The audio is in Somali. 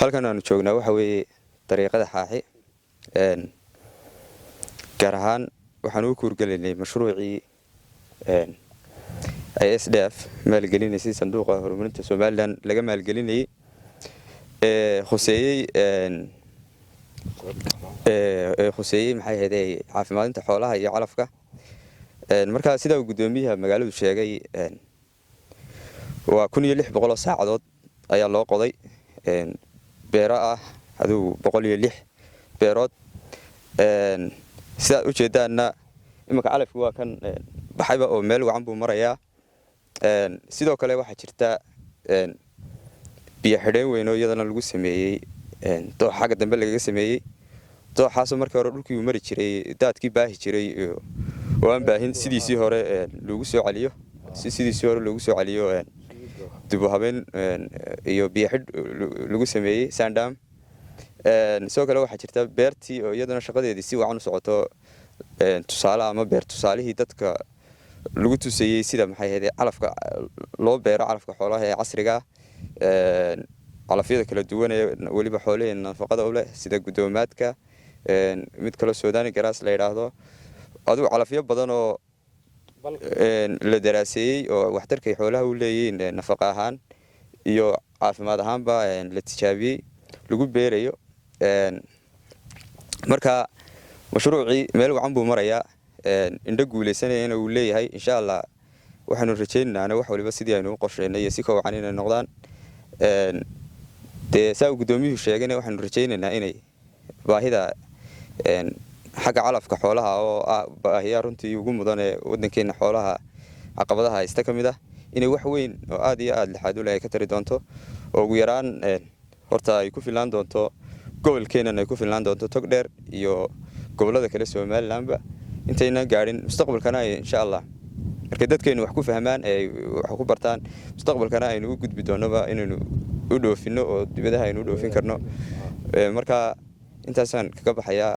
halkan aanu joognaa waxa weeye dariiqada xaaxi gaar ahaan waxaan u kuurgalaynay mashruucii ISDF maalgelinaysay sanduuqa horumarinta Somaliland laga maalgelinayay khuseeyay maxay ahaydee caafimaadinta xoolaha iyo calafka marka sida uu gudoomiyaha magaaladu sheegay waa 1600 saacadood ayaa loo qoday beero ah aduu 106 beerood sida u jeedaana imika calafku waa kan baxayba oo meel wacan buu marayaa sidoo kale waxa jirta biyo xidheen weyn oo iyadana lagu sameeyay doox xagga dambe laga sameeyay dooxaas markii hore dhulkii uu mari jiray daadkii baahi jiray oo aan baahin sidiisii hore lagu soo caliyo dib u habeen iyo biyo xidh lagu sameeyay sandam sidoo kale waxa jirta beertii oo iyadana shaqadeedii si wacan u socoto tusaale ama beer tusaalihii dadka lagu tusayay sida maxay ahayd calafka loo beero calafka xoolaha ee casriga calafyada kala duwan ee waliba xoolaheena nafaqada u leh sida gudoomaadka mid kale Suudaani garaas la yiraahdo aduu calafyo badan oo la daraaseeyay oo waxtarkay xoolaha u leeyihiin nafaqa ahaan iyo caafimaad ahaanba la tijaabiyay lagu beerayo marka mashruucii meel wacan buu marayaa indha guuleysanayna uu leeyahay insha Allah waxaanu rajaynaynaa wax waliba sidii aynu u qorsheynay iyo si ka wacan inay noqdaan saa gudoomiyuhu sheegay waxaanu rajaynaynaa inay baahida xagga calafka xoolaha oo baahiya runtii ugu mudan ee wadankeena xoolaha caqabadaha haysta kamid ah inay wax weyn oo aad iyo aad lixaad u leh ka tari doonto oo ugu yaraan horta ay ku filaan doonto gobolkeena ay ku filaan doonto Togdheer iyo gobolada kale Somalilandba intayna gaarin mustaqbalkana insha Allah marka dadkeenu wax ku fahmaan ay wax ku bartaan mustaqbalkana aynu u gudbi doonaba inaynu u dhoofino oo dibadaha aynu u dhoofin karno marka intaasaan kaga baxaya